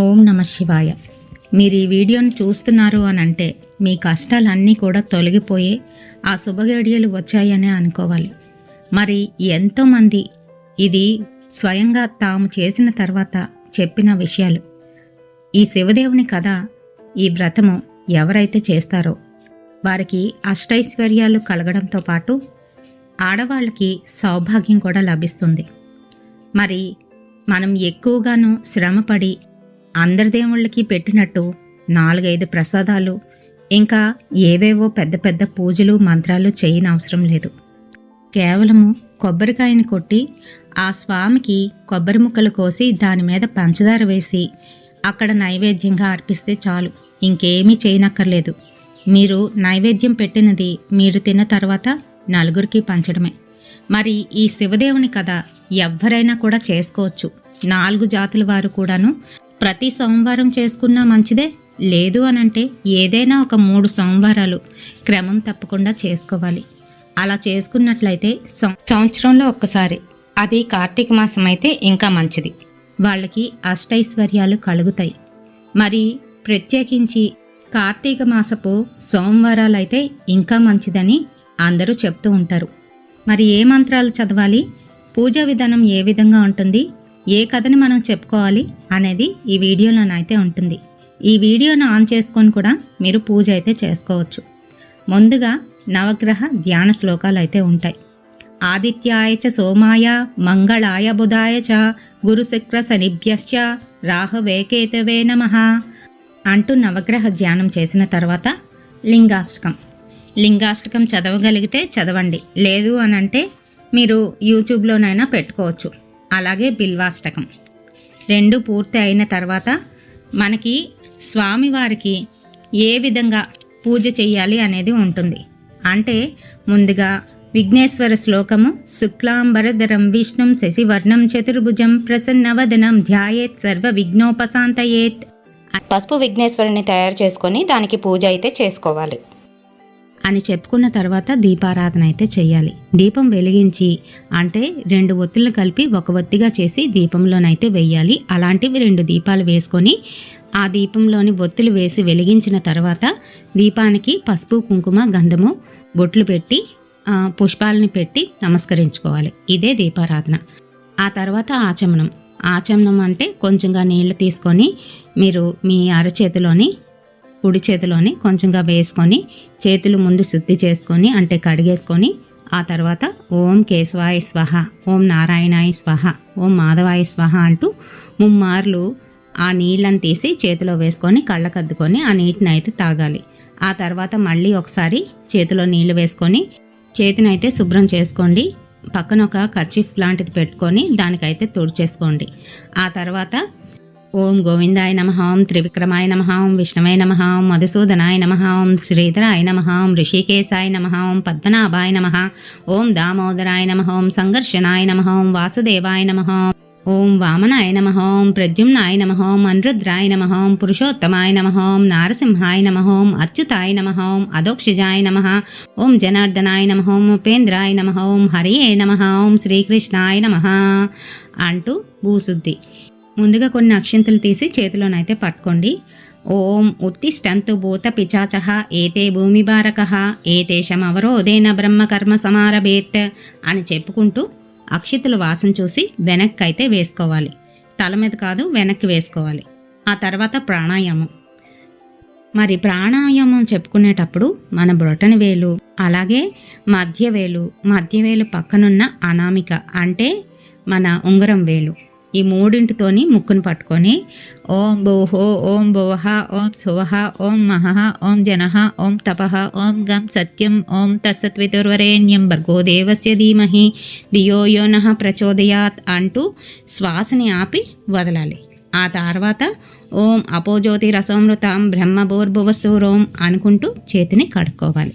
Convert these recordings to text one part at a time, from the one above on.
ఓం నమ శివాయ. మీరు ఈ వీడియోని చూస్తున్నారు అని అంటే మీ కష్టాలన్నీ కూడా తొలగిపోయి ఆ శుభగడియలు వచ్చాయని అనుకోవాలి. మరి ఎంతోమంది ఇది స్వయంగా తాము చేసిన తర్వాత చెప్పిన విషయాలు. ఈ శివదేవుని కథ, ఈ వ్రతము ఎవరైతే చేస్తారో వారికి అష్టైశ్వర్యాలు కలగడంతో పాటు ఆడవాళ్ళకి సౌభాగ్యం కూడా లభిస్తుంది. మరి మనం ఎక్కువగాను శ్రమపడి అందరి దేవుళ్ళకి పెట్టినట్టు 4-5 ప్రసాదాలు ఇంకా ఏవేవో పెద్ద పెద్ద పూజలు మంత్రాలు చేయనవసరం లేదు. కేవలము కొబ్బరికాయని కొట్టి ఆ స్వామికి కొబ్బరి ముక్కలు కోసి దాని మీద పంచదార వేసి అక్కడ నైవేద్యంగా అర్పిస్తే చాలు, ఇంకేమీ చేయనక్కర్లేదు. మీరు నైవేద్యం పెట్టినది మీరు తిన్న తర్వాత నలుగురికి పంచడమే. మరి ఈ శివదేవుని కథ ఎవ్వరైనా కూడా చేసుకోవచ్చు. 4 జాతుల వారు కూడాను ప్రతి సోమవారం చేసుకున్నా మంచిదే. లేదు అనంటే ఏదైనా ఒక 3 సోమవారాలు క్రమం తప్పకుండా చేసుకోవాలి. అలా చేసుకున్నట్లయితే సంవత్సరంలో ఒక్కసారి, అది కార్తీక మాసం అయితే ఇంకా మంచిది, వాళ్ళకి అష్టైశ్వర్యాలు కలుగుతాయి. మరి ప్రత్యేకించి కార్తీక మాసపు సోమవారాలైతే ఇంకా మంచిదని అందరూ చెప్తూ ఉంటారు. మరి ఏ మంత్రాలు చదవాలి, పూజా విధానం ఏ విధంగా ఉంటుంది, ఏ కథని మనం చెప్పుకోవాలి అనేది ఈ వీడియోలోనైతే ఉంటుంది. ఈ వీడియోను ఆన్ చేసుకొని కూడా మీరు పూజ అయితే చేసుకోవచ్చు. ముందుగా నవగ్రహ ధ్యాన శ్లోకాలు అయితే ఉంటాయి. ఆదిత్యాయ చ సోమాయ మంగళాయ బుధాయ చ గురు శుక్ర శనిభ్యశ్చ రాహవే కేతవే నమః అంటూ నవగ్రహ ధ్యానం చేసిన తర్వాత లింగాష్టకం చదవగలిగితే చదవండి. లేదు అనంటే మీరు యూట్యూబ్లోనైనా పెట్టుకోవచ్చు. అలాగే బిల్వాష్టకం 2 పూర్తి అయిన తర్వాత మనకి స్వామివారికి ఏ విధంగా పూజ చెయ్యాలి అనేది ఉంటుంది. అంటే ముందుగా విఘ్నేశ్వర శ్లోకము, శుక్లాంబరధరం విష్ణుం శశివర్ణం చతుర్భుజం ప్రసన్నవదనం ధ్యాయేత్ సర్వ విఘ్నోపశాంతయేత్. పసుపు విఘ్నేశ్వరుని తయారు చేసుకొని దానికి పూజ అయితే చేసుకోవాలి అని చెప్పుకున్న తర్వాత దీపారాధన అయితే చెయ్యాలి. దీపం వెలిగించి, అంటే 2 ఒత్తులు కలిపి ఒక ఒత్తిగా చేసి దీపంలోనైతే వెయ్యాలి. అలాంటివి 2 దీపాలు వేసుకొని ఆ దీపంలోని ఒత్తులు వేసి వెలిగించిన తర్వాత దీపానికి పసుపు కుంకుమ గంధము బొట్లు పెట్టి పుష్పాలని పెట్టి నమస్కరించుకోవాలి. ఇదే దీపారాధన. ఆ తర్వాత ఆచమనం అంటే కొంచెంగా నీళ్లు తీసుకొని మీరు మీ అరచేతిలోని కుడి చేతిలోని కొంచెంగా వేసుకొని చేతులు ముందు శుద్ధి చేసుకొని అంటే కడిగేసుకొని ఆ తర్వాత ఓం కేశవాయ స్వహ, ఓం నారాయణాయ స్వహ, ఓం మాధవాయ స్వహ అంటూ 3 మార్లు ఆ నీళ్ళని తీసి చేతిలో వేసుకొని కళ్ళకద్దుకొని ఆ నీటిని అయితే తాగాలి. ఆ తర్వాత మళ్ళీ ఒకసారి చేతిలో నీళ్లు వేసుకొని చేతిని అయితే శుభ్రం చేసుకోండి. పక్కన ఒక కర్చీఫ్ లాంటిది పెట్టుకొని దానికైతే తుడిచేసుకోండి. ఆ తర్వాత ఓం గోవిందాయ నమః, ఓం త్రివిక్రమాయ నమః, ఓం విష్ణవే నమః, ఓం మధుసూదనాయ నమః, ఓం శ్రీధరాయ నమః, ఓం ఋషికేశాయ నమః, ఓం పద్మనాభాయ నమః, ఓం దామోదరాయ నమః, ఓం సంఘర్షణాయ నమః, ఓం వాసుదేవాయ నమః, ఓం వామనాయ నమః, ఓం ప్రద్యుమ్నాయ నమః, ఓం అనిరుద్రాయ నమః, ఓం పురుషోత్తమాయ నమః, ఓం నారసింహాయ నమః, ఓం అచ్యుతాయ నమః, ఓం అధోక్షజాయ నమః, ఓం జనార్దనాయ నమః, ఓం ఉపేంద్రాయ నమః, ఓం హరియే నమః, ఓం శ్రీకృష్ణాయ నమః అంటూ భూశుద్ధి. ముందుగా కొన్ని అక్షింతలు తీసి చేతిలోనైతే పట్టుకోండి. ఓం ఉత్తిష్టంతు భూత పిచాచః ఏతే భూమిభారకః ఏతేషం అవరోధేన బ్రహ్మకర్మ సమారభేత్ అని చెప్పుకుంటూ అక్షితుల వాసన చూసి వెనక్కి అయితే వేసుకోవాలి. తల మీద కాదు, వెనక్కి వేసుకోవాలి. ఆ తర్వాత ప్రాణాయామం. మరి ప్రాణాయామం చెప్పుకునేటప్పుడు మన బ్రొటన వేలు అలాగే మధ్యవేలు పక్కనున్న అనామిక అంటే మన ఉంగరం వేలు, ఈ 3 ముక్కును పట్టుకొని ఓం భూహో, ఓం భువః, ఓం సువః, ఓం మహః, ఓం జనః, ఓం తపః, ఓం గం సత్యం, ఓం తత్సవితుర్వరేణ్యం భర్గో దేవస్య ధీమహి ధియో యో నః ప్రచోదయాత్ అంటూ శ్వాసని ఆపి వదలాలి. ఆ తర్వాత ఓం అపోజ్యోతిరసోమృతం బ్రహ్మభూర్భువస్సురోం అనుకుంటూ చేతిని కడుక్కోవాలి.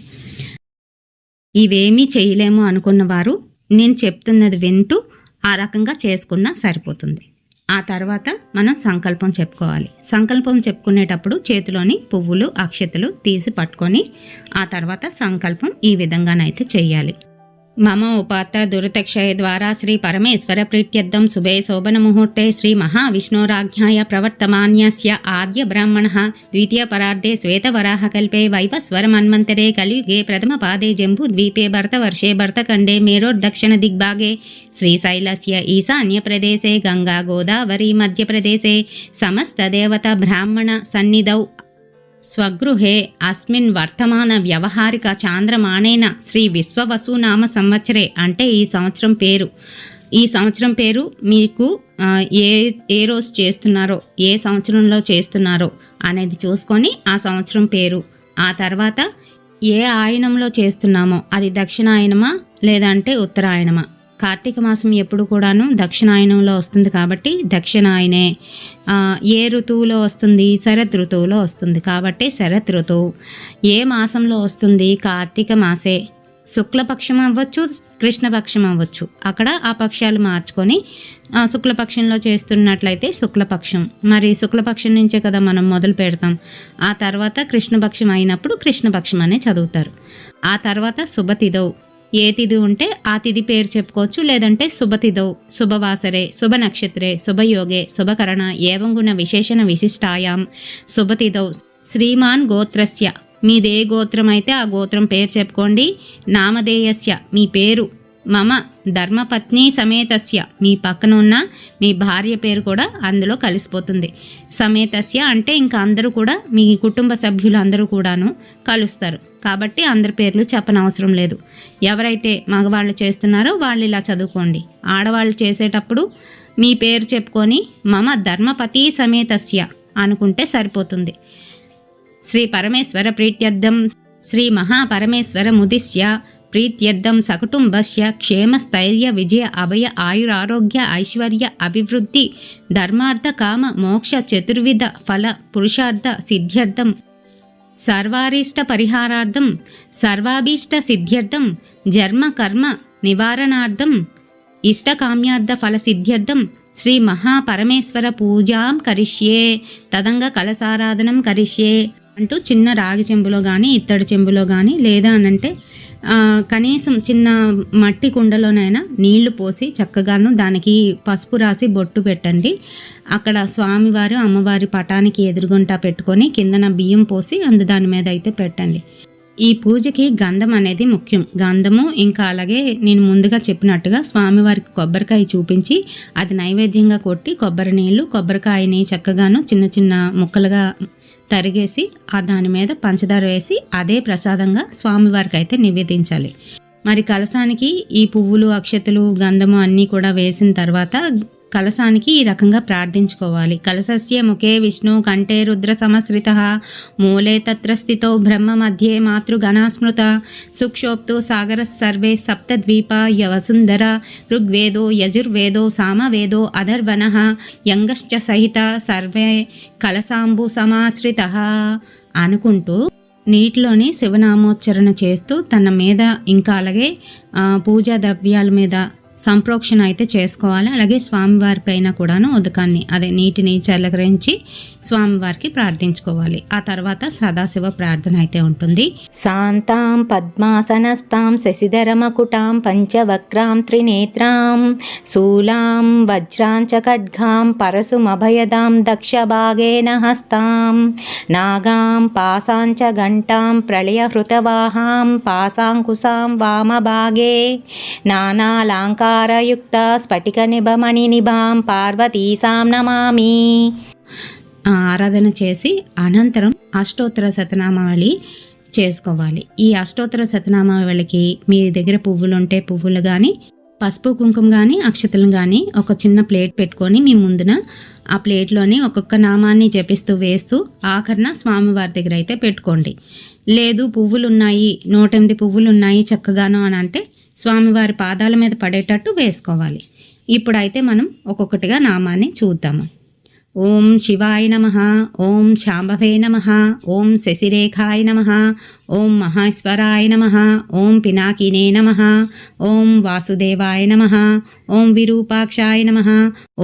ఇవేమీ చేయలేము అనుకున్నవారు నేను చెప్తున్నది వింటూ ఆ రకంగా చేసుకున్నా సరిపోతుంది. ఆ తర్వాత మనం సంకల్పం చెప్పుకోవాలి. సంకల్పం చెప్పుకునేటప్పుడు చేతిలోని పువ్వులు అక్షతలు తీసి పట్టుకొని ఆ తర్వాత సంకల్పం ఈ విధంగానైతే చెయ్యాలి. మమ ఉపాత్త దురితక్షయ ద్వారా శ్రీ పరమేశ్వర ప్రీత్యర్థం శుభే శోభన ముహూర్తే శ్రీ మహావిష్ణోరాజ్ఞాయ ప్రవర్తమాన్యస్య ఆద్య బ్రాహ్మణ ద్వితీయ పరార్ధే శ్వేతవరాహకల్పే వైవస్వర మన్వంతరే కలియుగే ప్రథమ పాదే జంబూద్వీపే భరతవర్షే భరతఖండే మేరోర్దక్షిణ దిగ్భాగే శ్రీశైలస్య ఈశాన్య ప్రదేశే గంగా గోదావరి మధ్యప్రదేశే సమస్త దేవత బ్రాహ్మణ సన్నిధౌ స్వగృహే అస్మిన్ వర్తమాన వ్యవహారిక చాంద్రమాణేన శ్రీ విశ్వవసునామ సంవత్సరే అంటే ఈ సంవత్సరం పేరు మీకు ఏ రోజు చేస్తున్నారో ఏ సంవత్సరంలో చేస్తున్నారో అనేది చూసుకొని ఆ సంవత్సరం పేరు, ఆ తర్వాత ఏ ఆయనంలో చేస్తున్నామో అది దక్షిణాయనమా లేదంటే ఉత్తరాయణమా. కార్తీక మాసం ఎప్పుడు కూడాను దక్షిణాయనంలో వస్తుంది కాబట్టి దక్షిణాయనే. ఏ ఋతువులో వస్తుంది? శరద్ ఋతువులో వస్తుంది కాబట్టి శరత్ ఋతువు. ఏ మాసంలో వస్తుంది? కార్తీక మాసే. శుక్లపక్షం అవ్వచ్చు, కృష్ణపక్షం అవ్వచ్చు. అక్కడ ఆ పక్షాలు మార్చుకొని శుక్లపక్షంలో చేస్తున్నట్లయితే శుక్లపక్షం. మరి శుక్లపక్షం నుంచే కదా మనం మొదలు పెడతాం. ఆ తర్వాత కృష్ణపక్షం అయినప్పుడు కృష్ణపక్షం అనే చదువుతారు. ఆ తర్వాత శుభతిథౌ, ఏ తిథి ఉంటే ఆ తిథి పేరు చెప్పుకోవచ్చు. లేదంటే శుభతిథౌ, శుభవాసరే, శుభ నక్షత్రే, శుభయోగే, శుభకరణ ఏవం గుణ విశేషణ విశిష్టాయాం శుభతిథౌ శ్రీమాన్ గోత్రస్య, మీదే గోత్రం అయితే ఆ గోత్రం పేరు చెప్పుకోండి. నామధేయస్య, మీ పేరు. మమ ధర్మపత్ని సమేతస్య, మీ పక్కన ఉన్న మీ భార్య పేరు కూడా అందులో కలిసిపోతుంది. సమేతస్య అంటే ఇంకా అందరూ కూడా మీ కుటుంబ సభ్యులు అందరూ కూడాను కలుస్తారు కాబట్టి అందరి పేర్లు చెప్పనవసరం లేదు. ఎవరైతే మగవాళ్ళు చేస్తున్నారో వాళ్ళు ఇలా చదువుకోండి. ఆడవాళ్ళు చేసేటప్పుడు మీ పేరు చెప్పుకొని మమ ధర్మపతి సమేతస్య అనుకుంటే సరిపోతుంది. శ్రీ పరమేశ్వర ప్రీత్యర్థం శ్రీ మహాపరమేశ్వర ముదిశ్య ప్రీత్యర్థం సకుటుంబస్య క్షేమస్థైర్య విజయ అభయ ఆయురారోగ్య ఐశ్వర్య అభివృద్ధి ధర్మార్థ కామ మోక్ష చతుర్విధ ఫల పురుషార్థ సిద్ధ్యర్థం సర్వారీష్ట పరిహారార్థం సర్వాభీష్ట సిద్ధ్యర్థం జన్మ కర్మ నివారణార్థం ఇష్టకామ్యార్థ ఫల సిద్ధ్యర్థం శ్రీ మహాపరమేశ్వర పూజాం కరిష్యే తదంగ కలసారాధనం కరిష్యే అంటూ చిన్న రాగి చెంబులో కానీ ఇత్తడి చెంబులో కానీ లేదా అనంటే కనీసం చిన్న మట్టి కుండలోనైనా నీళ్లు పోసి చక్కగాను దానికి పసుపు రాసి బొట్టు పెట్టండి. అక్కడ స్వామివారు అమ్మవారి పటానికి ఎదురుగుంటా పెట్టుకొని కిందన బియ్యం పోసి దాని మీద అయితే పెట్టండి. ఈ పూజకి గంధం అనేది ముఖ్యం. గంధము ఇంకా అలాగే నేను ముందుగా చెప్పినట్టుగా స్వామివారికి కొబ్బరికాయ చూపించి అది నైవేద్యంగా కొట్టి కొబ్బరి నీళ్ళు కొబ్బరికాయని చక్కగాను చిన్న చిన్న ముక్కలుగా తరిగేసి దాని మీద పంచదార వేసి అదే ప్రసాదంగా స్వామివారికి అయితే నివేదించాలి. మరి కలశానికి ఈ పువ్వులు అక్షతలు గంధము అన్నీ కూడా వేసిన తర్వాత కలశానికి ఈ రకంగా ప్రార్థించుకోవాలి. కలశస్య ముఖే విష్ణు కంఠే రుద్ర సమశ్రిత మూలే తత్ర స్థితో బ్రహ్మ మధ్యే మాతృగణాస్మృత సుక్షోప్తో సాగర సర్వే సప్తద్వీప యవసుందర ఋగ్వేదో యజుర్వేదో సామవేదో అధర్వణ యంగశ్చ సహిత సర్వే కలశాంబు సమాశ్రిత అనుకుంటూ నీటిలోని శివనామోచ్చరణ చేస్తూ తన మీద ఇంకా అలాగే పూజా ద్రవ్యాల మీద సంప్రోక్షణ అయితే చేసుకోవాలి. అలాగే స్వామివారి పైన కూడాను ఉదకాన్ని అదే నీటిని చల్లకరించి స్వామివారికి ప్రార్థించుకోవాలి. ఆ తర్వాత సదాశివ ప్రార్థన అయితే ఉంటుంది. శాంతాం పద్మాసనస్తాం శశిధరమకుటాం పంచవక్రాం త్రినేత్రాం శూలాం వజ్రాంచ ఖడ్గాం పరశుమభయదాం దక్షభాగేన హస్తాం నాగాం పాసాంచ ఘంటాం ప్రళయహృతవాహాం పాసాంకుశాం వామభాగే నానాలంకారయుక్త స్ఫటిక నిభమణి నిభాం పార్వతీసాం నమామి. ఆరాధన చేసి అనంతరం అష్టోత్తర శతనామావళి చేసుకోవాలి. ఈ అష్టోత్తర శతనామావళికి మీ దగ్గర పువ్వులు ఉంటే పువ్వులు కానీ పసుపు కుంకుమ కానీ అక్షతలు కానీ ఒక చిన్న ప్లేట్ పెట్టుకొని మీ ముందున ఆ ప్లేట్లోని ఒక్కొక్క నామాన్ని జపిస్తూ వేస్తూ ఆఖరణ స్వామివారి దగ్గర అయితే పెట్టుకోండి. లేదు పువ్వులు ఉన్నాయి 108 పువ్వులు ఉన్నాయి చక్కగాను అని అంటే స్వామివారి పాదాల మీద పడేటట్టు వేసుకోవాలి. ఇప్పుడైతే మనం ఒక్కొక్కటిగా నామాన్ని చూద్దాము. ఓం శివాయ నమః, ఓం శాంభవే నమః, ఓం శశిరేఖాయ నమః, ఓం మహేశ్వరాయ నమః, ఓం పినాకినే నమః, ఓం వాసుదేవాయ నమః, ఓం విరూపాక్షాయ నమః,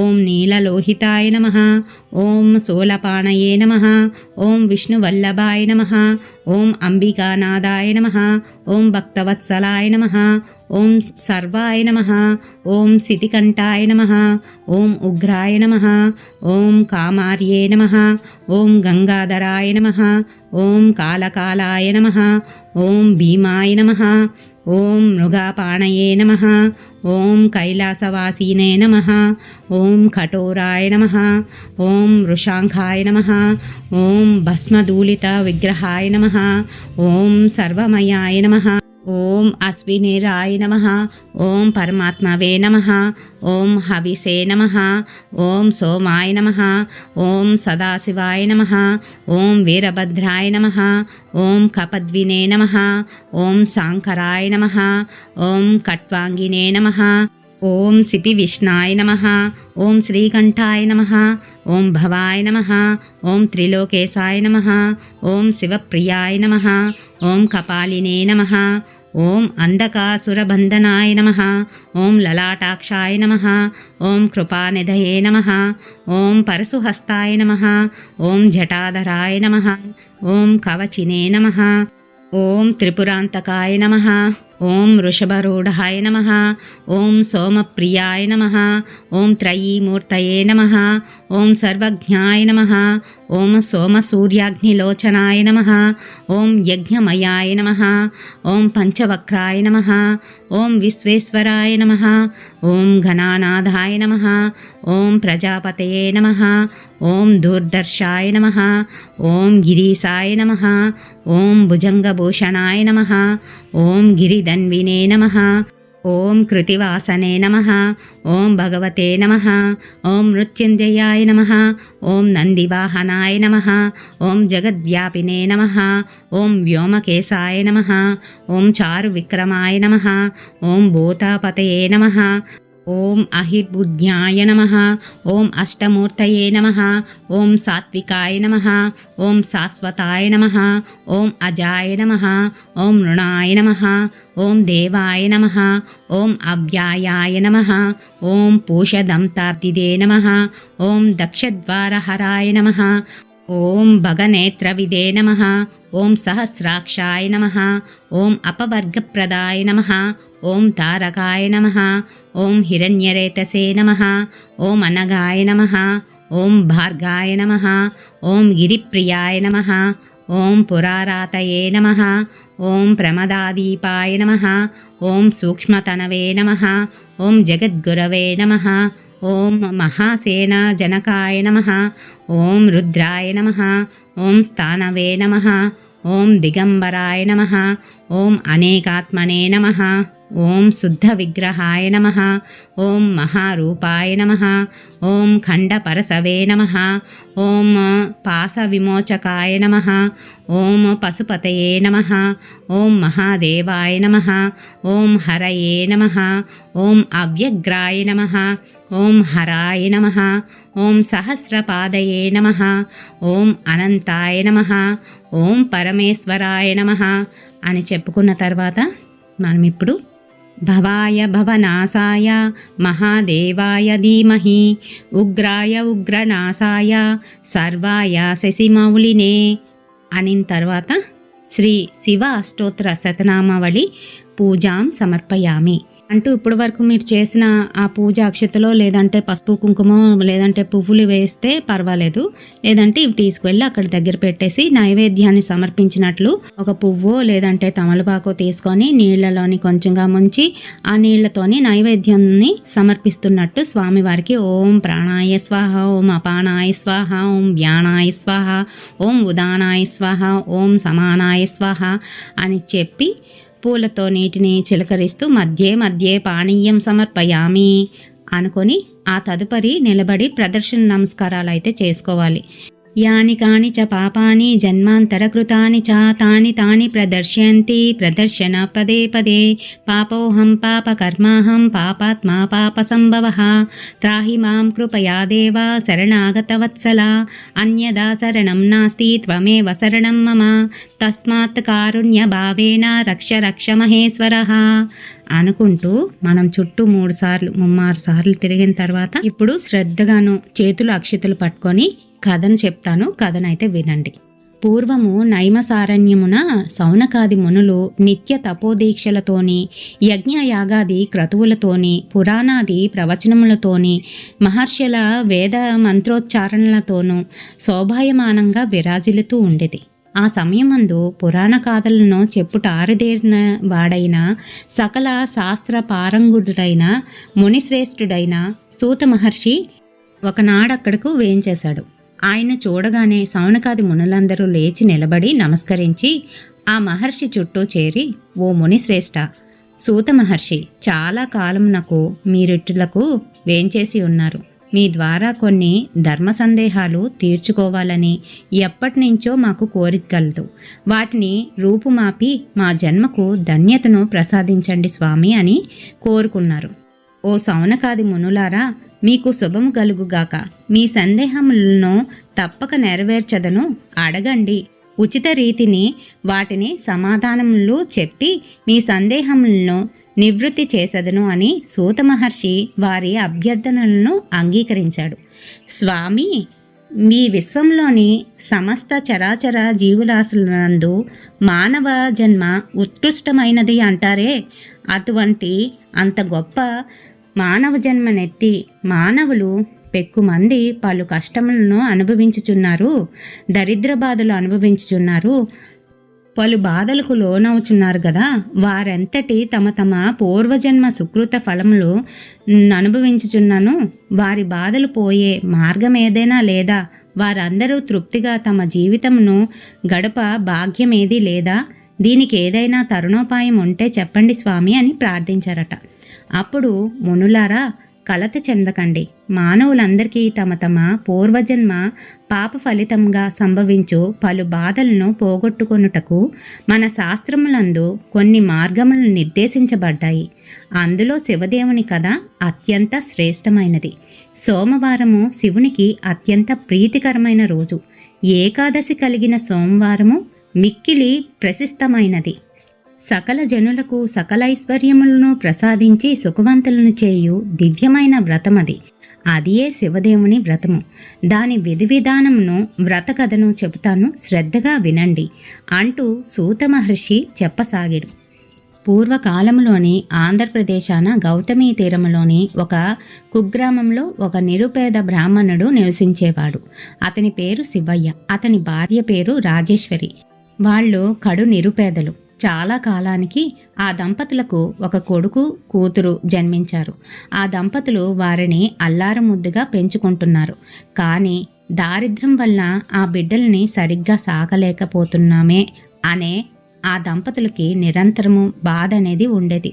ఓం నీలలోహితాయ నమః, ఓం శూలపాణయే నమః, ఓం విష్ణువల్లభాయ నమః, ఓం అంబికానాదాయ నమః, ఓం భక్తవత్సలాయ నమః, ఓం సర్వాయ నమః, ఓం సితికంఠాయ నమః, ఓం ఉగ్రాయ నమః, ఓం కామార్యే నమః, ఓం గంగాధరాయ నమః, ఓం కాలకాలాయ నమః, ఓం భీమాయ నమః, ఓం మృగాపాణయే నమః, ఓం కైలాసవాసీనే నమః, ఓం కఠోరాయ నమః, ఓం వృషాంఖాయ నమః, ఓం భస్మధూళిత విగ్రహాయ నమః, ఓం సర్వమయాయ నమః, ఓం అశ్వినిరాయ నమః, ఓం పరమాత్మవే నమః, ఓం హవిసే నమః, ఓం సోమాయ నమః, ఓం సదాశివాయ నమః, ఓం వీరభద్రాయ నమః, ఓం కపద్వినే నమః, ఓం శాంకరాయ నమః, ఓం కట్వాంగినే నమః, ఓం సిపి విష్ణాయ నమః, ఓం శ్రీకంఠాయ నమః, ఓం భవాయ నమః, ఓం త్రిలోకేశాయ నమః, ఓం శివప్రియాయ నమః, ఓం కపాలినే నమః, ఓం అంధకాసురబంధనాయ నమః, ఓం లలాటాక్షాయ నమః, ఓం కృపానిధయే నమః, ఓం పరశుహస్తాయ నమః, ఓం జటాధరాయ నమః, ఓం కవచినే నమః, ఓం త్రిపురాంతకాయ నమః, ఓం వృషభరూఢాయ నమః, ఓం సోమప్రియాయ నమః, ఓం త్రయీమూర్తయే నమః, ఓం సర్వజ్ఞాయ నమః, ఓం సోమసూర్యాగ్నిలోచనాయ నమః, ఓం యజ్ఞమయాయ నమః, ఓం పంచవక్రాయ నమః, ఓం విశ్వేశ్వరాయ నమః, ఓం ఘనానాథాయ నమః, ఓం ప్రజాపతయే నమః, ఓం దూర్దర్శాయ నమః, ఓం గిరీశాయ నమః, ఓం భుజంగభూషణాయ నమః, ఓం గిరిధన్వినే నమః, ఓం కృతివాసనే నమః, ఓం భగవతే నమః, ఓం మృత్యుంజయాయ నమః, ఓం నందివాహనాయ నమః, ఓం జగద్వ్యాపినే నమః, ఓం వ్యోమకేశాయ నమః, ఓం చారువిక్రమాయ నమః, ఓం భూతాపతయే నమః, ఓం అహిర్బుద్ధ్యాయ నమః, ఓం అష్టమూర్తయే నమః, ఓం సాత్వికాయ నమః, ఓం శాశ్వతాయ నమః, ఓం అజాయ నమః, ఓం నృణాయ నమః, ఓం దేవాయ నమః, ఓం అవ్యాయాయ నమః, ఓం పూషదంతాబ్దిదే నమః, ఓం దక్షద్వారహరాయ నమః, ఓం భగనేత్రవిదే నమః, ఓం సహస్రాక్షాయ నమః, ఓం అపవర్గప్రదాయ నమః, ఓం తారకాయ నమః, ఓం హిరణ్యరేతసే నమః, ఓం అనగాయ నమః, ఓం భార్గాయ నమః, ఓం గిరిప్రియాయ నమః, ఓం పురారాతయే నమః, ఓం ప్రమదాదీపాయ నమః, ఓం సూక్ష్మతనవే నమః, ఓం జగద్గురవే నమః, ఓం మహాసేనాజనకాయ నమః, ఓం రుద్రాయ నమః, ఓం స్థానవే నమః, ఓం దిగంబరాయ నమః, ఓం అనేకాత్మనే నమః, ఓం శుద్ధ విగ్రహాయ నమః, ఓం మహారూపాయ నమః, ఓం ఖండపరసవే నమః, ఓం పాసవిమోచకాయ నమః, ఓం పశుపతయే నమః, ఓం మహాదేవాయ నమః, ఓం హరయే నమః, ఓం అవ్యగ్రాయ నమః, ఓం హరాయ నమః, ఓం సహస్రపాదయే నమః, ఓం అనంతాయ నమః, ఓం పరమేశ్వరాయ నమః అని చెప్పుకున్న తర్వాత మనం ఇప్పుడు భవాయ భవనాశాయ మహాదేవాయ ధీమహి ఉగ్రాయ ఉగ్రనాశాయ సర్వాయ శశిమౌళినే అనిన తర్వాత శ్రీ శివ అష్టోత్తర శతనామావళి పూజాం సమర్పయామి అంటూ ఇప్పటి వరకు మీరు చేసిన ఆ పూజ అక్షతలో లేదంటే పసుపు కుంకుమ లేదంటే పువ్వులు వేస్తే పర్వాలేదు, లేదంటే ఇవి తీసుకువెళ్ళి అక్కడ దగ్గర పెట్టేసి నైవేద్యాన్ని సమర్పించినట్లు ఒక పువ్వు లేదంటే తమలపాకు తీసుకొని నీళ్లలోని కొంచెంగా ముంచి ఆ నీళ్లతోని నైవేద్యాన్ని సమర్పిస్తున్నట్టు స్వామివారికి ఓం ప్రాణాయ స్వాహ, ఓం అపానాయ స్వాహ, ఓం వ్యానాయ స్వాహ, ఓం ఉదానాయ స్వాహ, ఓం సమానాయ స్వాహ అని చెప్పి పూలతో నీటిని చిలకరిస్తూ మధ్యే మధ్యే పానీయం సమర్పయామి అనుకొని ఆ తదుపరి నిలబడి ప్రదర్శన నమస్కారాలు అయితే చేసుకోవాలి. యాని కాని చ పాపాని జన్మాంతరకృతాని చ తాని తాని ప్రదర్శయంతి ప్రదర్శన పదే పదే పాపోహం పాపకర్మాహం పాపాత్మా పాపసంభవః త్రాహి మాం కృపయా దేవ శరణాగతవత్సల అన్యదా శరణం నాస్తి త్వమేవ శరణం మమ తస్మాత్ కారుణ్యభావేన రక్ష రక్ష మహేశ్వరః అనుకుంటూ మనం చుట్టూ 3 సార్లు తిరిగిన తర్వాత ఇప్పుడు శ్రద్ధగాను చేతులు అక్షితలు పట్టుకొని కథను చెప్తాను. కథనైతే వినండి. పూర్వము నైమసారణ్యమున సౌనకాది మునులు నిత్య తపోదీక్షలతోని యజ్ఞయాగాది క్రతువులతోని పురాణాది ప్రవచనములతోని మహర్షుల వేద మంత్రోచ్చారణలతోనూ శోభాయమానంగా విరాజిల్లుతూ ఉండేది. ఆ సమయమందు పురాణ గాథలను చెప్పుట ఆరుదేరిన వాడైన సకల శాస్త్ర పారంగుడుడైన మునిశ్రేష్ఠుడైన సూత మహర్షి ఒకనాడక్కడకు వేంచేశాడు. ఆయన చూడగానే సౌనకాది మునులందరూ లేచి నిలబడి నమస్కరించి ఆ మహర్షి చుట్టూ చేరి, ఓ మునిశ్రేష్ఠ, సూత మహర్షి, చాలా కాలమునకు మీరిట్టులకు వేంచేసి ఉన్నారు. మీ ద్వారా కొన్ని ధర్మ సందేహాలు తీర్చుకోవాలని ఎప్పటినుంచో మాకు కోరిక కలదు. వాటిని రూపుమాపి మా జన్మకు ధన్యతను ప్రసాదించండి స్వామి అని కోరుకున్నారు. ఓ సౌనకాది మునులారా, మీకు శుభము కలుగుగాక. మీ సందేహములను తప్పక నెరవేర్చదను. అడగండి. ఉచిత రీతిని వాటిని సమాధానములు చెప్పి మీ సందేహములను నివృత్తి చేసదను అని సూత మహర్షి వారి అభ్యర్థనలను అంగీకరించాడు. స్వామి, మీ విశ్వంలోని సమస్త చరాచర జీవురాశులందు మానవ జన్మ ఉత్కృష్టమైనది అంటారే, అటువంటి అంత గొప్ప మానవ జన్మనెత్తి మానవులు పెక్కుమంది పలు కష్టములను అనుభవించుచున్నారు, దరిద్ర బాధలు అనుభవించుచున్నారు, పలు బాధలకు లోనవుచున్నారు కదా. వారెంతటి తమ తమ పూర్వజన్మ సుకృత ఫలములు అనుభవించుచున్నాను. వారి బాధలు పోయే మార్గం ఏదైనా లేదా? వారందరూ తృప్తిగా తమ జీవితమును గడప భాగ్యమేది లేదా? దీనికి ఏదైనా తరుణోపాయం ఉంటే చెప్పండి స్వామి అని ప్రార్థించారట. అప్పుడు మునులారా, కలత చెందకండి. మానవులందరికీ తమ తమ పూర్వజన్మ పాప ఫలితంగా సంభవించు పలు బాధలను పోగొట్టుకొనుటకు మన శాస్త్రములందు కొన్ని మార్గములు నిర్దేశించబడ్డాయి. అందులో శివదేవుని కథ అత్యంత శ్రేష్టమైనది. సోమవారము శివునికి అత్యంత ప్రీతికరమైన రోజు. ఏకాదశి కలిగిన సోమవారము మిక్కిలి ప్రశస్తమైనది. సకల జనులకు సకల ఐశ్వర్యములను ప్రసాదించి సుఖవంతులను చేయు దివ్యమైన వ్రతమది. అదియే శివదేవుని వ్రతము. దాని విధి విధానమును వ్రత కథను చెబుతాను, శ్రద్ధగా వినండి అంటూ సూత మహర్షి చెప్పసాగాడు. పూర్వకాలంలోని ఆంధ్రప్రదేశాన గౌతమీ తీరములోని ఒక కుగ్రామంలో ఒక నిరుపేద బ్రాహ్మణుడు నివసించేవాడు. అతని పేరు శివయ్య. అతని భార్య పేరు రాజేశ్వరి. వాళ్ళు కడు నిరుపేదలు. చాలా కాలానికి ఆ దంపతులకు ఒక కొడుకు కూతురు జన్మించారు. ఆ దంపతులు వారిని అల్లారముద్దుగా పెంచుకుంటున్నారు. కానీ దారిద్ర్యం వల్ల ఆ బిడ్డల్ని సరిగ్గా సాకలేకపోతున్నామే అనే ఆ దంపతులకి నిరంతరము బాధ అనేది ఉండేది.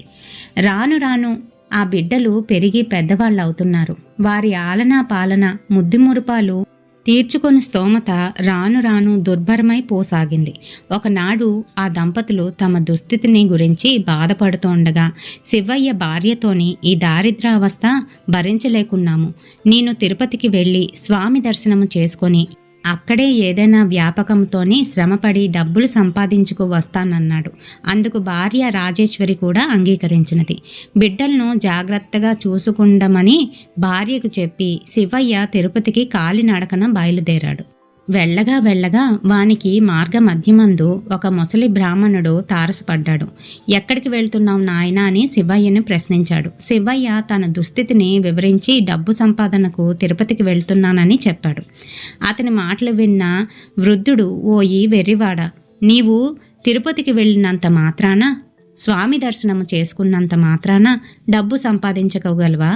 రాను రాను ఆ బిడ్డలు పెరిగి పెద్దవాళ్ళు అవుతున్నారు. వారి ఆలనా పాలన ముద్దుమురుపాలు తీర్చుకొని స్తోమత రాను రాను దుర్భరమై పోసాగింది. ఒకనాడు ఆ దంపతులు తమ దుస్థితిని గురించి బాధపడుతూ ఉండగా శివయ్య భార్యతోని, ఈ దారిద్రావస్థ భరించలేకున్నాము. నేను తిరుపతికి వెళ్ళి స్వామి దర్శనము చేసుకొని అక్కడే ఏదైనా వ్యాపకంతోనే శ్రమపడి డబ్బులు సంపాదించుకు వస్తానన్నాడు. అందుకు భార్య రాజేశ్వరి కూడా అంగీకరించినది. బిడ్డలను జాగ్రత్తగా చూసుకుండమని భార్యకు చెప్పి శివయ్య తిరుపతికి కాలినడకన బయలుదేరాడు. వెళ్ళగా వానికి మార్గ మధ్యమందు ఒక ముసలి బ్రాహ్మణుడు తారసపడ్డాడు. ఎక్కడికి వెళ్తున్నావు నాయనా అని శివయ్యను ప్రశ్నించాడు. శివయ్య తన దుస్థితిని వివరించి డబ్బు సంపాదనకు తిరుపతికి వెళ్తున్నానని చెప్పాడు. అతని మాటలు విన్న వృద్ధుడు, ఓయి వెర్రివాడ, నీవు తిరుపతికి వెళ్ళినంత మాత్రాన, స్వామి దర్శనము చేసుకున్నంత మాత్రాన డబ్బు సంపాదించగలవా?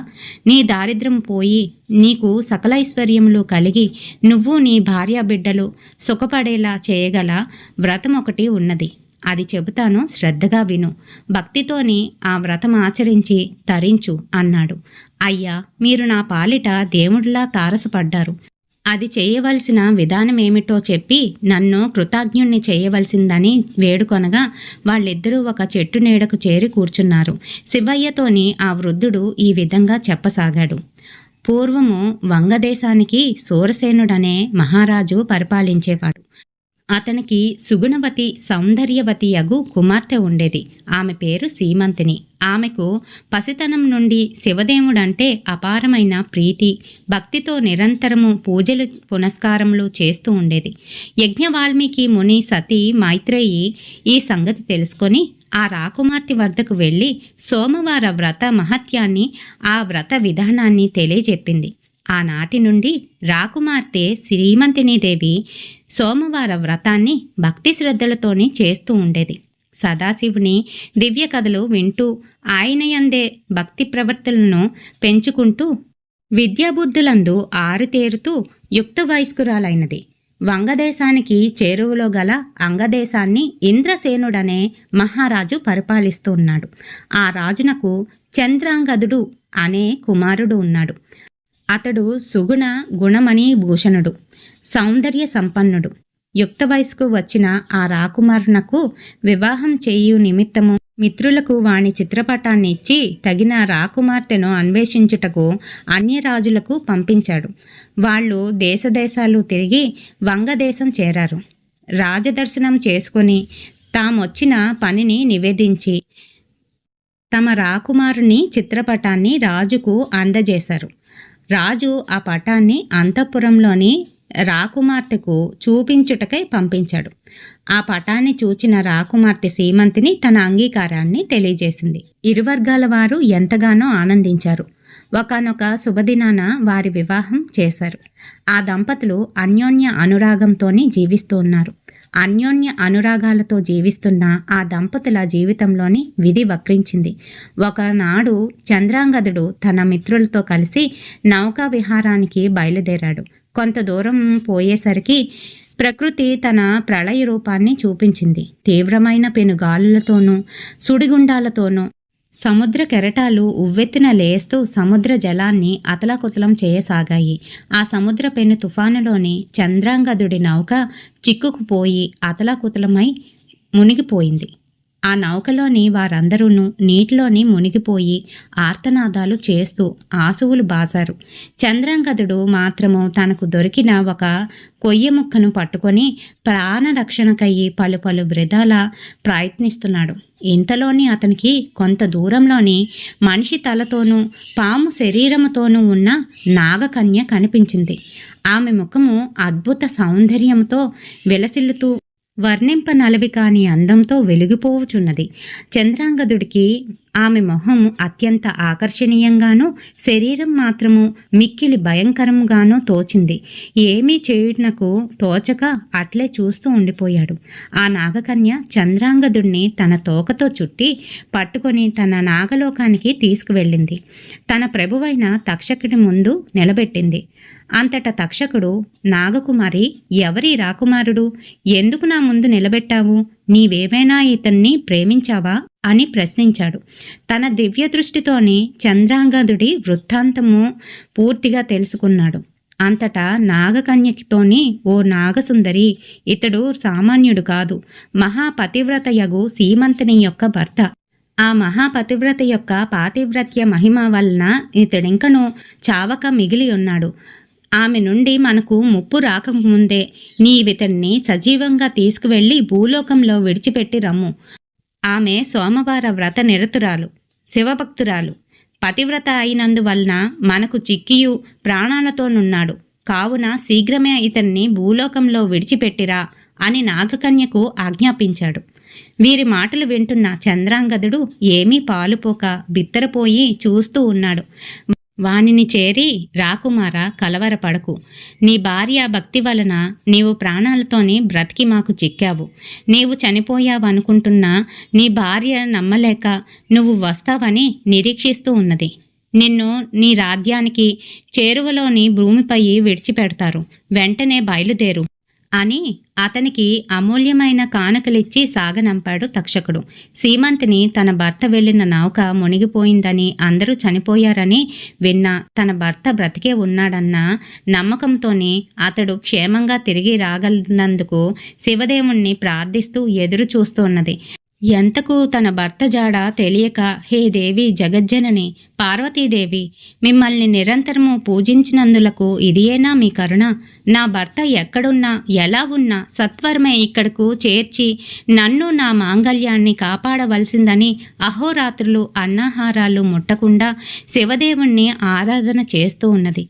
నీ దారిద్ర్యం పోయి నీకు సకల ఐశ్వర్యములు కలిగి నువ్వు నీ భార్య బిడ్డలు సుఖపడేలా చేయగల వ్రతం ఒకటి ఉన్నది. అది చెబుతాను, శ్రద్ధగా విను. భక్తితోని ఆ వ్రతం ఆచరించి తరించు అన్నాడు. అయ్యా, మీరు నా పాలిట దేవుడిలా తారసపడ్డారు. అది చేయవలసిన విధానమేమిటో చెప్పి నన్ను కృతజ్ఞుణ్ణి చేయవలసిందని వేడుకొనగా వాళ్ళిద్దరూ ఒక చెట్టు నీడకు చేరి కూర్చున్నారు. శివయ్యతోని ఆ వృద్ధుడు ఈ విధంగా చెప్పసాగాడు. పూర్వము వంగదేశానికి సూరసేనుడనే మహారాజు పరిపాలించేవాడు. అతనికి సుగుణవతి సౌందర్యవతి యగు కుమార్తె ఉండేది. ఆమె పేరు సీమంతిని. ఆమెకు పసితనం నుండి శివదేవుడంటే అపారమైన ప్రీతి, భక్తితో నిరంతరము పూజలు పునస్కారములు చేస్తూ ఉండేది. యజ్ఞవాల్మీకి ముని సతీ మైత్రేయి ఈ సంగతి తెలుసుకొని ఆ రాకుమార్తె వద్దకు వెళ్ళి సోమవార వ్రత మహత్యాన్ని, ఆ వ్రత విధానాన్ని తెలియజెప్పింది. ఆనాటి నుండి రాకుమార్తె శ్రీమంతినీదేవి సోమవార వ్రతాన్ని భక్తి శ్రద్ధలతోనే చేస్తూ ఉండేది. సదాశివుని దివ్య కథలు వింటూ ఆయనయందే భక్తి ప్రవర్తనలను పెంచుకుంటూ విద్యాబుద్ధులందు ఆరితేరుతూ యుక్త వయస్కురాలైనది. వంగదేశానికి చేరువలో గల అంగదేశాన్ని ఇంద్రసేనుడనే మహారాజు పరిపాలిస్తూ ఉన్నాడు. ఆ రాజునకు చంద్రాంగదుడు అనే కుమారుడు ఉన్నాడు. అతడు సుగుణ గుణమణి భూషణుడు, సౌందర్య సంపన్నుడు. యుక్త వయసుకు వచ్చిన ఆ రాకుమారునకు వివాహం చేయు నిమిత్తము మిత్రులకు వాని చిత్రపటాన్ని ఇచ్చి తగిన రాకుమార్తెను అన్వేషించుటకు అన్యరాజులకు పంపించాడు. వాళ్ళు దేశదేశాలు తిరిగి వంగదేశం చేరారు. రాజదర్శనం చేసుకొని తామొచ్చిన పనిని నివేదించి తమ రాకుమారుని చిత్రపటాన్ని రాజుకు అందజేశారు. రాజు ఆ పటాన్ని అంతఃపురంలోని రాకుమార్తెకు చూపించుటకై పంపించాడు. ఆ పటాన్ని చూచిన రాకుమార్తె సీమంతిని తన అంగీకారాన్ని తెలియజేసింది. ఇరు వర్గాల వారు ఎంతగానో ఆనందించారు. ఒకానొక శుభదినాన వారి వివాహం చేశారు. ఆ దంపతులు అన్యోన్య అనురాగంతోనే జీవిస్తూ ఉన్నారు. అన్యోన్య అనురాగాలతో జీవిస్తున్న ఆ దంపతుల జీవితంలోని విధి వక్రించింది. ఒకనాడు చంద్రాంగదుడు తన మిత్రులతో కలిసి నౌకా విహారానికి బయలుదేరాడు. కొంత దూరం పోయేసరికి ప్రకృతి తన ప్రళయ రూపాన్ని చూపించింది. తీవ్రమైన పెనుగాలులతోనూ సుడిగుండాలతోనూ సముద్ర కెరటాలు ఉవ్వెత్తున లేస్తూ సముద్ర జలాన్ని అతలాకుతలం చేయసాగాయి. ఆ సముద్ర పెను తుఫానులోని చంద్రాంగదుడి నౌక చిక్కుకుపోయి అతలాకుతలమై మునిగిపోయింది. ఆ నౌకలోని వారందరూ నీటిలోని మునిగిపోయి ఆర్తనాదాలు చేస్తూ ఆసువులు బాసారు. చంద్రాంగదుడు మాత్రము తనకు దొరికిన ఒక కొయ్య ముక్కను పట్టుకొని ప్రాణరక్షణకయ్యి పలు పలు విధాల ప్రయత్నిస్తున్నాడు. ఇంతలోని అతనికి కొంత దూరంలోని మనిషి తలతోనూ పాము శరీరముతోనూ ఉన్న నాగకన్య కనిపించింది. ఆమె ముఖము అద్భుత సౌందర్యంతో విలసిల్లుతూ వర్ణింపనలవి కాని అందంతో వెలిగిపోవుచున్నది. చంద్రాంగదుడికి ఆమె మొహం అత్యంత ఆకర్షణీయంగానూ శరీరం మాత్రము మిక్కిలి భయంకరంగానూ తోచింది. ఏమీ చేయుటకు తోచక అట్లే చూస్తూ ఉండిపోయాడు. ఆ నాగకన్య చంద్రాంగదుడిని తన తోకతో చుట్టి పట్టుకొని తన నాగలోకానికి తీసుకువెళ్ళింది. తన ప్రభువైన తక్షకుడి ముందు నిలబెట్టింది. అంతటా తక్షకుడు, నాగకుమారి, ఎవరి రాకుమారుడు? ఎందుకు నా ముందు నిలబెట్టావు? నీవేమైనా ఇతన్ని ప్రేమించావా అని ప్రశ్నించాడు. తన దివ్య దృష్టితోని చంద్రాంగదుడి వృత్తాంతము పూర్తిగా తెలుసుకున్నాడు. అంతటా నాగకన్యకితోని, ఓ నాగసుందరి, ఇతడు సామాన్యుడు కాదు, మహాపతివ్రతయగు సీమంతిని యొక్క భర్త. ఆ మహాపతివ్రత యొక్క పాతివ్రత్య మహిమ వలన ఇతడింకను చావక మిగిలి ఉన్నాడు. ఆమె నుండి మనకు ముప్పు రాకముందే నీవితన్ని సజీవంగా తీసుకువెళ్ళి భూలోకంలో విడిచిపెట్టి రమ్ము. ఆమె సోమవార వ్రత నిరతురాలు, శివభక్తురాలు, పతివ్రత అయినందువలన మనకు చిక్కియు ప్రాణాలతోనున్నాడు. కావున శీఘ్రమే ఇతన్ని భూలోకంలో విడిచిపెట్టిరా అని నాగకన్యకు ఆజ్ఞాపించాడు. వీరి మాటలు వింటున్న చంద్రాంగదుడు ఏమీ పాలుపోక బిత్తరపోయి చూస్తూ ఉన్నాడు. వానిని చేరి, రాకుమార, కలవరపడకు. నీ భార్య భక్తి వలన నీవు ప్రాణాలతోనే బ్రతికి మాకు చిక్కావు. నీవు చనిపోయావనుకుంటున్నా నీ భార్య నమ్మలేక నువ్వు వస్తావని నిరీక్షిస్తూ ఉన్నది. నిన్ను నీ రాజ్యానికి చేరువలోని భూమిపై విడిచిపెడతారు. వెంటనే బయలుదేరు అని అతనికి అమూల్యమైన కానుకలిచ్చి సాగనంపాడు తక్షకుడు. సీమంతిని తన భర్త వెళ్లిన నౌక మునిగిపోయిందని, అందరూ చనిపోయారని విన్నా తన భర్త బ్రతికే ఉన్నాడన్న నమ్మకంతోనే అతడు క్షేమంగా తిరిగి రాగలిగినందుకు శివదేవుణ్ణి ప్రార్థిస్తూ ఎదురు చూస్తున్నది. ఎంతకు తన భర్త జాడ తెలియక, హే దేవి జగజ్జనని పార్వతీదేవి, మిమ్మల్ని నిరంతరము పూజించినందులకు ఇదియేనా మీ కరుణ? నా భర్త ఎక్కడున్నా ఎలా ఉన్నా సత్వరమే ఇక్కడకు చేర్చి నన్ను నా మాంగళ్యాన్ని కాపాడవలసిందని అహోరాత్రులు అన్నాహారాలు ముట్టకుండా శివదేవుణ్ణి ఆరాధన చేస్తూ ఉన్నది.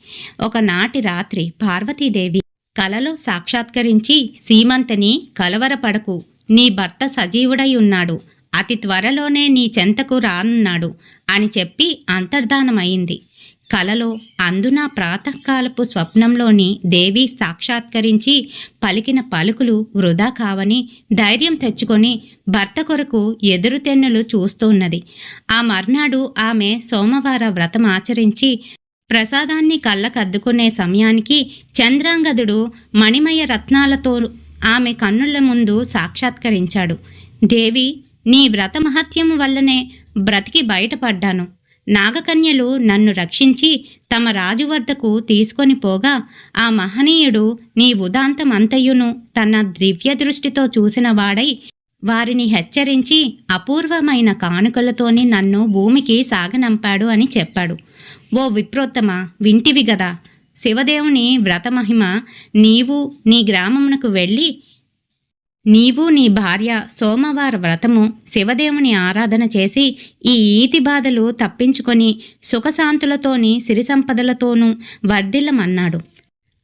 ఒకనాటి రాత్రి పార్వతీదేవి కలలో సాక్షాత్కరించి, సీమంతని కలవరపడకు, నీ భర్త సజీవుడై ఉన్నాడు, అతి త్వరలోనే నీ చెంతకు రానున్నాడు అని చెప్పి అంతర్ధానమైంది. కలలో అందున ప్రాతకాలపు స్వప్నంలోని దేవి సాక్షాత్కరించి పలికిన పలుకులు వృధా కావని ధైర్యం తెచ్చుకొని భర్త కొరకు ఎదురుతెన్నులు చూస్తున్నది. ఆ మర్నాడు ఆమె సోమవార వ్రతం ఆచరించి ప్రసాదాన్ని కళ్ళకద్దుకునే సమయానికి చంద్రాంగదుడు మణిమయ రత్నాలతో ఆమె కన్నుల ముందు సాక్షాత్కరించాడు. దేవి, నీ వ్రత మహత్యము వల్లనే బ్రతికి బయటపడ్డాను. నాగకన్యలు నన్ను రక్షించి తమ రాజు వద్దకు తీసుకొని పోగా ఆ మహనీయుడు నీ ఉదాంతమంతయును తన దివ్య దృష్టితో చూసిన వాడై వారిని హెచ్చరించి అపూర్వమైన కానుకలతోని నన్ను భూమికి సాగనంపాడు అని చెప్పాడు. ఓ విప్రోత్తమ, వింటివి గదా శివదేవుని వ్రతమహిమ. నీవు నీ గ్రామమునకు వెళ్ళి నీవు నీ భార్య సోమవార వ్రతము శివదేవుని ఆరాధన చేసి ఈ ఈతి బాధలు తప్పించుకొని సుఖశాంతులతోని సిరి సంపదలతోనూ వర్ధిల్లమన్నాడు.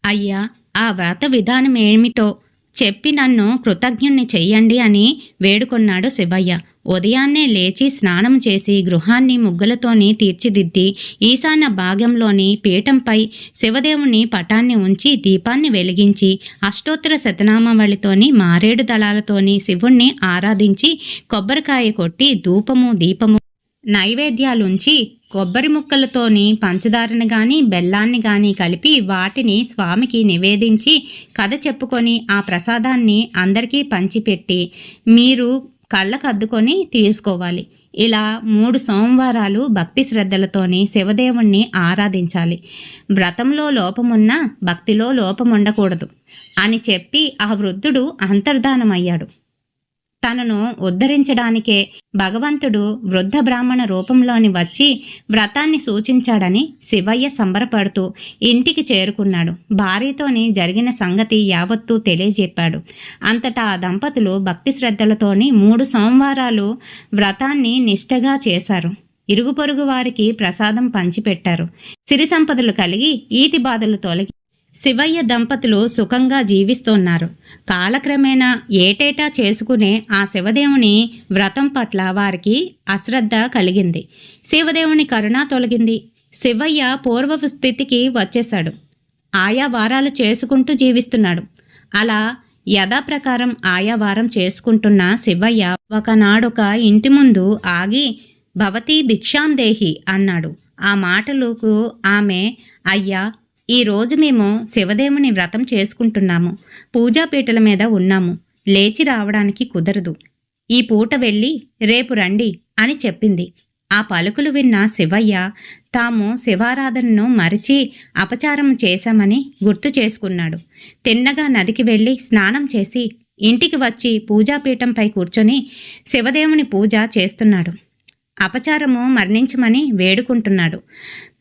అయ్యా, ఆ వ్రత విధానమేమిటో చెప్పి నన్ను కృతజ్ఞుణ్ణి చెయ్యండి అని వేడుకొన్నాడు శివయ్య. ఉదయాన్నే లేచి స్నానం చేసి గృహాన్ని ముగ్గులతోని తీర్చిదిద్ది ఈశాన్య భాగంలోని పీఠంపై శివదేవుని పటాన్ని ఉంచి దీపాన్ని వెలిగించి అష్టోత్తర శతనామావళితోని మారేడు దళాలతోని శివుణ్ణి ఆరాధించి కొబ్బరికాయ కొట్టి ధూపము దీపము నైవేద్యాలుంచి కొబ్బరి ముక్కలతోని పంచదారను గాని బెల్లాన్ని గాని కలిపి వాటిని స్వామికి నివేదించి కథ చెప్పుకొని ఆ ప్రసాదాన్ని అందరికీ పంచిపెట్టి మీరు కళ్ళకద్దుకొని తీసుకోవాలి. ఇలా 3 సోమవారాలు భక్తి శ్రద్ధలతోని శివదేవుణ్ణి ఆరాధించాలి. వ్రతంలో లోపమున్నా భక్తిలో లోపముండకూడదు అని చెప్పి ఆ వృద్ధుడు అంతర్ధానమయ్యాడు. తనను ఉద్ధరించడానికే భగవంతుడు వృద్ధ బ్రాహ్మణ రూపంలోని వచ్చి వ్రతాన్ని సూచించాడని శివయ్య సంబరపడుతూ ఇంటికి చేరుకున్నాడు. భార్యతోని జరిగిన సంగతి యావత్తూ తెలియజెప్పాడు. అంతటా ఆ దంపతులు భక్తి శ్రద్ధలతోని 3 సోమవారాలు వ్రతాన్ని నిష్ఠగా చేశారు. ఇరుగు పొరుగు వారికి ప్రసాదం పంచిపెట్టారు. సిరి సంపదలు కలిగి ఈతి బాధలు తొలగి శివయ్య దంపతులు సుఖంగా జీవిస్తున్నారు. కాలక్రమేణా ఏటేటా చేసుకునే ఆ శివదేవుని వ్రతం పట్ల వారికి అశ్రద్ధ కలిగింది. శివదేవుని కరుణ తొలగింది. శివయ్య పూర్వపు స్థితికి వచ్చేశాడు. ఆయా వారాలు చేసుకుంటూ జీవిస్తున్నాడు. అలా యథాప్రకారం ఆయా వారం చేసుకుంటున్న శివయ్య ఒకనాడొక ఇంటి ముందు ఆగి భవతి భిక్షాం దేహి అన్నాడు. ఆ మాటలకు ఆమె, అయ్యా, ఈరోజు మేము శివదేవుని వ్రతం చేసుకుంటున్నాము. పూజాపీటల మీద ఉన్నాము. లేచి రావడానికి కుదరదు. ఈ పూట వెళ్ళి రేపు రండి అని చెప్పింది. ఆ పలుకులు విన్న శివయ్య తాము శివారాధనను మరిచి అపచారం చేశామని గుర్తు చేసుకున్నాడు. తిన్నగా నదికి వెళ్ళి స్నానం చేసి ఇంటికి వచ్చి పూజాపీఠంపై కూర్చొని శివదేవుని పూజ చేస్తున్నాడు. అపచారము మరణించమని వేడుకుంటున్నాడు.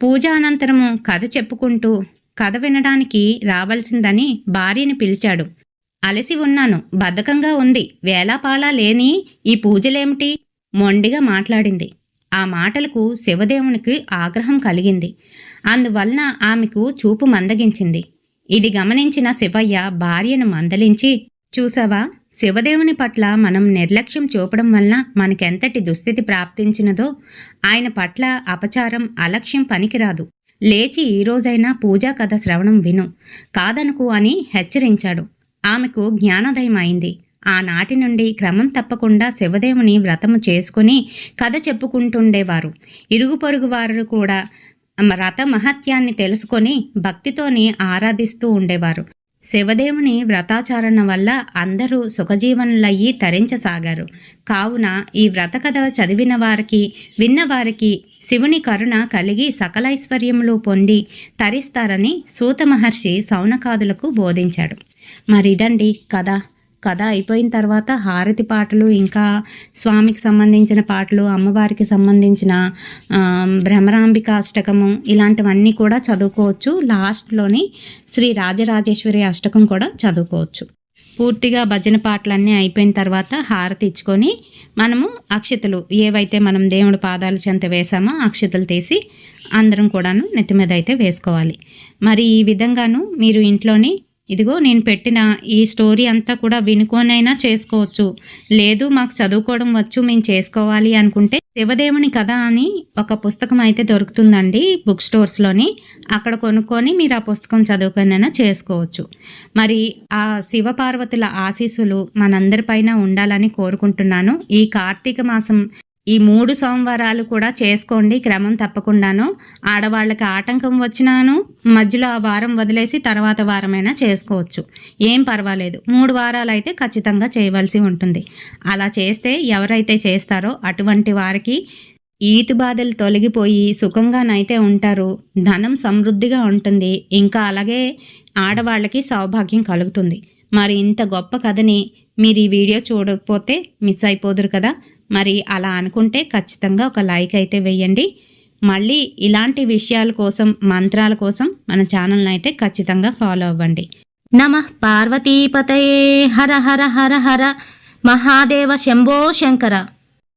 పూజ అనంతరము కథ చెప్పుకుంటూ కథ వినడానికి రావాల్సిందని భార్యని పిలిచాడు. అలసి ఉన్నాను, బద్ధకంగా ఉంది, వేలాపాలా లేని ఈ పూజలేమిటి? మొండిగా మాట్లాడింది. ఆ మాటలకు శివదేవునికి ఆగ్రహం కలిగింది. అందువలన ఆమెకు చూపు మందగించింది. ఇది గమనించిన శివయ్య భార్యను మందలించి, చూసావా, శివదేవుని పట్ల మనం నిర్లక్ష్యం చూపడం వలన మనకెంతటి దుస్థితి ప్రాప్తించినదో. ఆయన పట్ల అపచారం అలక్ష్యం పనికిరాదు. లేచి ఈరోజైనా పూజా కథ శ్రవణం విను, కాదనుకు అని హెచ్చరించాడు. ఆమెకు జ్ఞానోదయం అయింది. ఆనాటి నుండి క్రమం తప్పకుండా శివదేవుని వ్రతము చేసుకుని కథ చెప్పుకుంటుండేవారు. ఇరుగు పొరుగు వారు కూడా వ్రత మహత్యాన్ని తెలుసుకొని భక్తితోని ఆరాధిస్తూ ఉండేవారు. శివదేవుని వ్రతాచరణ వల్ల అందరూ సుఖజీవనులయ్యి తరించసాగారు. కావున ఈ వ్రత కథ చదివిన వారికి, విన్నవారికి శివుని కరుణ కలిగి సకలైశ్వర్యములు పొంది తరిస్తారని సూత మహర్షి శౌనకాదులకు బోధించాడు. మరిదండి కథ అయిపోయిన తర్వాత హారతి పాటలు, ఇంకా స్వామికి సంబంధించిన పాటలు, అమ్మవారికి సంబంధించిన భ్రమరాంబిక అష్టకము ఇలాంటివన్నీ కూడా చదువుకోవచ్చు. లాస్ట్లోని శ్రీ రాజరాజేశ్వరి అష్టకం కూడా చదువుకోవచ్చు. పూర్తిగా భజన పాటలన్నీ అయిపోయిన తర్వాత హారతి ఇచ్చుకొని మనము అక్షతలు ఏవైతే మనం దేవుడి పాదాల చెంత వేసామో అక్షతలు తీసి అందరం కూడాను నెత్తి మీద అయితే వేసుకోవాలి. మరి ఈ విధంగాను మీరు ఇంట్లోని ఇదిగో నేను పెట్టిన ఈ స్టోరీ అంతా కూడా వినుకోనైనా చేసుకోవచ్చు. లేదు మాకు చదువుకోవడం వచ్చు, మేము చేసుకోవాలి అనుకుంటే శివదేవుని కథ అని ఒక పుస్తకం అయితే దొరుకుతుందండి బుక్ స్టోర్స్లోని. అక్కడ కొనుక్కొని మీరు ఆ పుస్తకం చదువుకొనైనా చేసుకోవచ్చు. మరి ఆ శివపార్వతుల ఆశీస్సులు మనందరిపైన ఉండాలని కోరుకుంటున్నాను. ఈ కార్తీక మాసం ఈ 3 సోమవారాలు కూడా చేసుకోండి క్రమం తప్పకుండాను. ఆడవాళ్ళకి ఆటంకం వచ్చినాను మధ్యలో ఆ వారం వదిలేసి తర్వాత వారమైనా చేసుకోవచ్చు, ఏం పర్వాలేదు. 3 వారాలు అయితే ఖచ్చితంగా చేయవలసి ఉంటుంది. అలా చేస్తే ఎవరైతే చేస్తారో అటువంటి వారికి ఈతి బాధలు తొలగిపోయి సుఖంగానైతే ఉంటారు, ధనం సమృద్ధిగా ఉంటుంది, ఇంకా అలాగే ఆడవాళ్ళకి సౌభాగ్యం కలుగుతుంది. మరి ఇంత గొప్ప కథని మీరు ఈ వీడియో చూడకపోతే మిస్ అయిపోదురు కదా. మరి అలా అనుకుంటే ఖచ్చితంగా ఒక లైక్ అయితే వేయండి. మళ్ళీ ఇలాంటి విషయాల కోసం, మంత్రాల కోసం మన ఛానల్ని అయితే ఖచ్చితంగా ఫాలో అవ్వండి. నమః పార్వతీపతయే హర హర హర హర మహాదేవ శంభో శంకర.